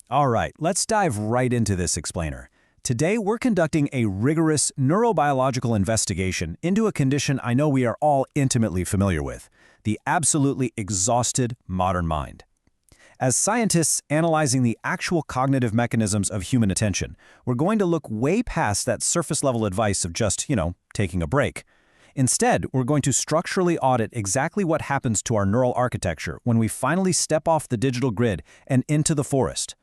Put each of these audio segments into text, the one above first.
All right, let's dive right into this explainer. Today, we're conducting a rigorous neurobiological investigation into a condition I know we are all intimately familiar with, the absolutely exhausted modern mind. As scientists analyzing the actual cognitive mechanisms of human attention, we're going to look way past that surface-level advice of just, taking a break. Instead, we're going to structurally audit exactly what happens to our neural architecture when we finally step off the digital grid and into the forest.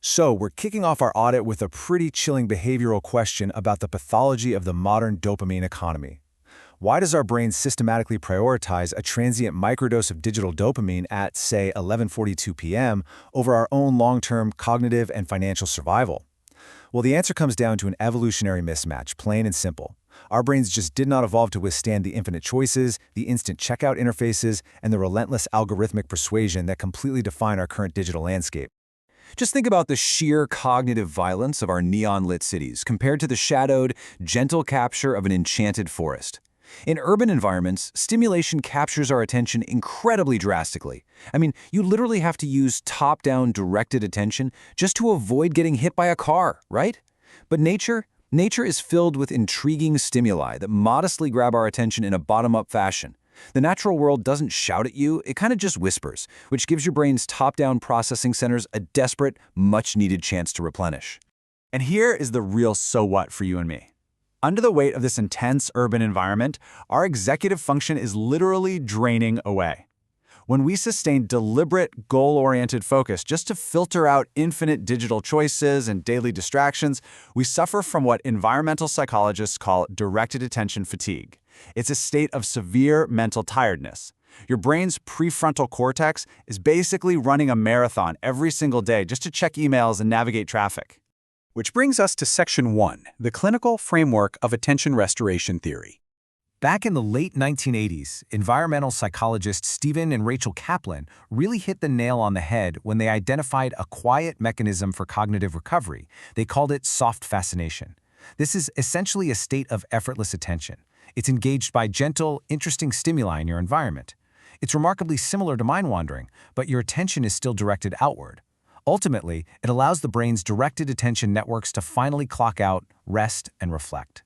So, we're kicking off our audit with a pretty chilling behavioral question about the pathology of the modern dopamine economy. Why does our brain systematically prioritize a transient microdose of digital dopamine at, say, 11:42 p.m. over our own long-term cognitive and financial survival? Well, the answer comes down to an evolutionary mismatch, plain and simple. Our brains just did not evolve to withstand the infinite choices, the instant checkout interfaces, and the relentless algorithmic persuasion that completely define our current digital landscape. Just think about the sheer cognitive violence of our neon-lit cities compared to the shadowed, gentle capture of an enchanted forest. In urban environments, stimulation captures our attention incredibly drastically. I mean, you literally have to use top-down directed attention just to avoid getting hit by a car, right? But nature is filled with intriguing stimuli that modestly grab our attention in a bottom-up fashion. The natural world doesn't shout at you, it kind of just whispers, which gives your brain's top-down processing centers a desperate, much-needed chance to replenish. And here is the real so what for you and me. Under the weight of this intense urban environment, our executive function is literally draining away. When we sustain deliberate, goal-oriented focus just to filter out infinite digital choices and daily distractions, we suffer from what environmental psychologists call directed attention fatigue. It's a state of severe mental tiredness. Your brain's prefrontal cortex is basically running a marathon every single day just to check emails and navigate traffic. Which brings us to Section 1, the clinical framework of attention restoration theory. Back in the late 1980s, environmental psychologists Stephen and Rachel Kaplan really hit the nail on the head when they identified a quiet mechanism for cognitive recovery. They called it soft fascination. This is essentially a state of effortless attention. It's engaged by gentle, interesting stimuli in your environment. It's remarkably similar to mind wandering, but your attention is still directed outward. Ultimately, it allows the brain's directed attention networks to finally clock out, rest, and reflect.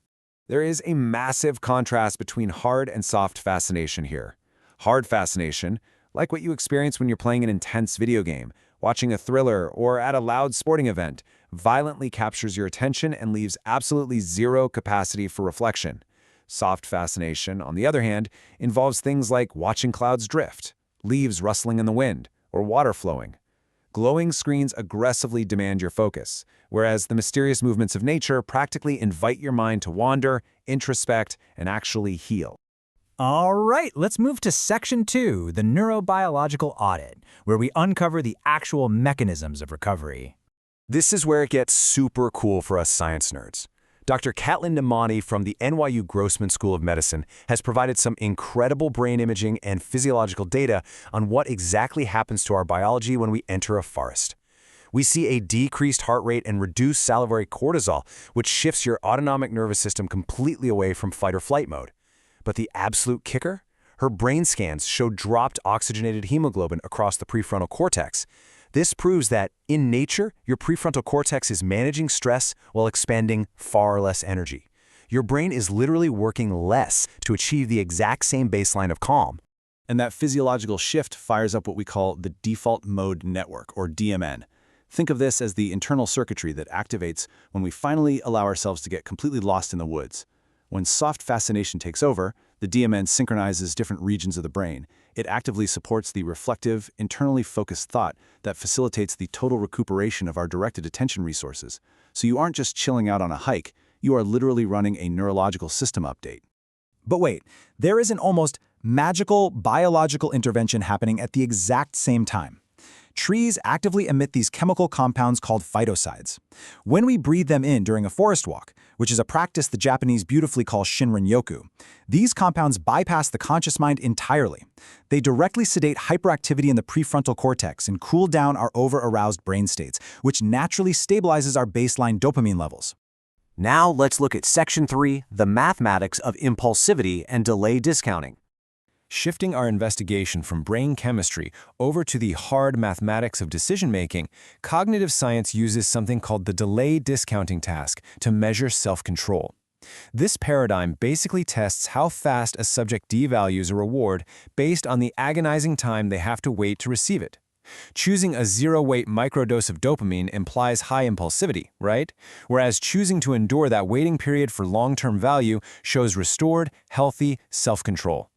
There is a massive contrast between hard and soft fascination here. Hard fascination, like what you experience when you're playing an intense video game, watching a thriller, or at a loud sporting event, violently captures your attention and leaves absolutely zero capacity for reflection. Soft fascination, on the other hand, involves things like watching clouds drift, leaves rustling in the wind, or water flowing. Glowing screens aggressively demand your focus, whereas the mysterious movements of nature practically invite your mind to wander, introspect, and actually heal. All right, let's move to Section 2, the neurobiological audit, where we uncover the actual mechanisms of recovery. This is where it gets super cool for us science nerds. Dr. Catlin Nemani from the NYU Grossman School of Medicine has provided some incredible brain imaging and physiological data on what exactly happens to our biology when we enter a forest. We see a decreased heart rate and reduced salivary cortisol, which shifts your autonomic nervous system completely away from fight or flight mode. But the absolute kicker? Her brain scans show dropped oxygenated hemoglobin across the prefrontal cortex. This proves that, in nature, your prefrontal cortex is managing stress while expending far less energy. Your brain is literally working less to achieve the exact same baseline of calm. And that physiological shift fires up what we call the default mode network, or DMN. Think of this as the internal circuitry that activates when we finally allow ourselves to get completely lost in the woods. When soft fascination takes over, the DMN synchronizes different regions of the brain. It actively supports the reflective, internally focused thought that facilitates the total recuperation of our directed attention resources. So you aren't just chilling out on a hike, you are literally running a neurological system update. But wait, there is an almost magical biological intervention happening at the exact same time. Trees actively emit these chemical compounds called phytocides. When we breathe them in during a forest walk, which is a practice the Japanese beautifully call Shinrin-Yoku, these compounds bypass the conscious mind entirely. They directly sedate hyperactivity in the prefrontal cortex and cool down our over-aroused brain states, which naturally stabilizes our baseline dopamine levels. Now let's look at Section 3, the mathematics of impulsivity and delay discounting. Shifting our investigation from brain chemistry over to the hard mathematics of decision-making, cognitive science uses something called the delay discounting task to measure self-control. This paradigm basically tests how fast a subject devalues a reward based on the agonizing time they have to wait to receive it. Choosing a zero-weight microdose of dopamine implies high impulsivity, right? Whereas choosing to endure that waiting period for long-term value shows restored, healthy self-control.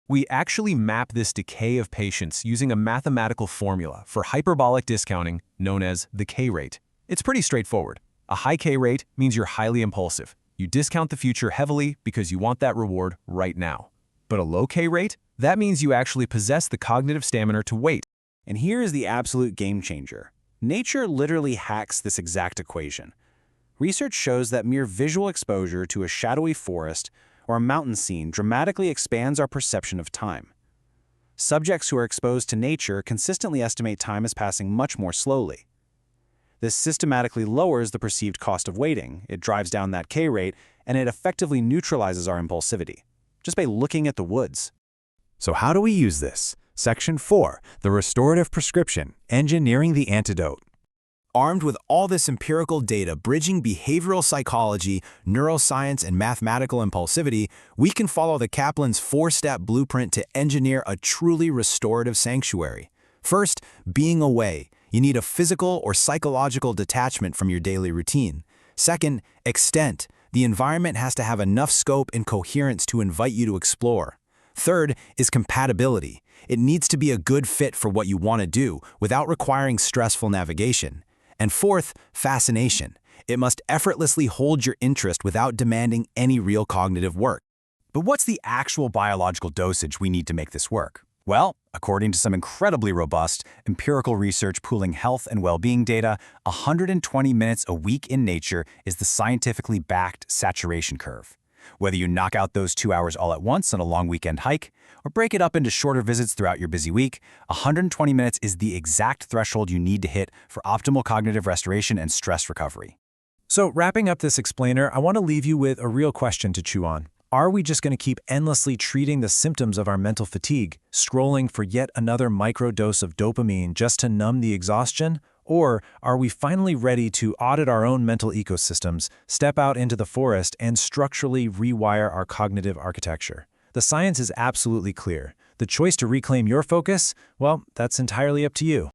We actually map this decay of patience using a mathematical formula for hyperbolic discounting known as the K rate. It's pretty straightforward. A high K rate means you're highly impulsive. You discount the future heavily because you want that reward right now. But a low K rate? That means you actually possess the cognitive stamina to wait. And here is the absolute game changer. Nature literally hacks this exact equation. Research shows that mere visual exposure to a shadowy forest or a mountain scene dramatically expands our perception of time. Subjects who are exposed to nature consistently estimate time as passing much more slowly. This systematically lowers the perceived cost of waiting, it drives down that K rate, and it effectively neutralizes our impulsivity, just by looking at the woods. So how do we use this? Section 4, the restorative prescription, engineering the antidote. Armed with all this empirical data bridging behavioral psychology, neuroscience, and mathematical impulsivity, we can follow the Kaplan's 4-step blueprint to engineer a truly restorative sanctuary. First, being away. You need a physical or psychological detachment from your daily routine. Second, extent. The environment has to have enough scope and coherence to invite you to explore. Third is compatibility. It needs to be a good fit for what you want to do without requiring stressful navigation. And fourth, fascination. It must effortlessly hold your interest without demanding any real cognitive work. But what's the actual biological dosage we need to make this work? Well, according to some incredibly robust empirical research pooling health and well-being data, 120 minutes a week in nature is the scientifically backed saturation curve. Whether you knock out those 2 hours all at once on a long weekend hike, or break it up into shorter visits throughout your busy week, 120 minutes is the exact threshold you need to hit for optimal cognitive restoration and stress recovery. So, wrapping up this explainer, I want to leave you with a real question to chew on. Are we just going to keep endlessly treating the symptoms of our mental fatigue, scrolling for yet another microdose of dopamine just to numb the exhaustion? Or are we finally ready to audit our own mental ecosystems, step out into the forest, and structurally rewire our cognitive architecture? The science is absolutely clear. The choice to reclaim your focus, well, that's entirely up to you.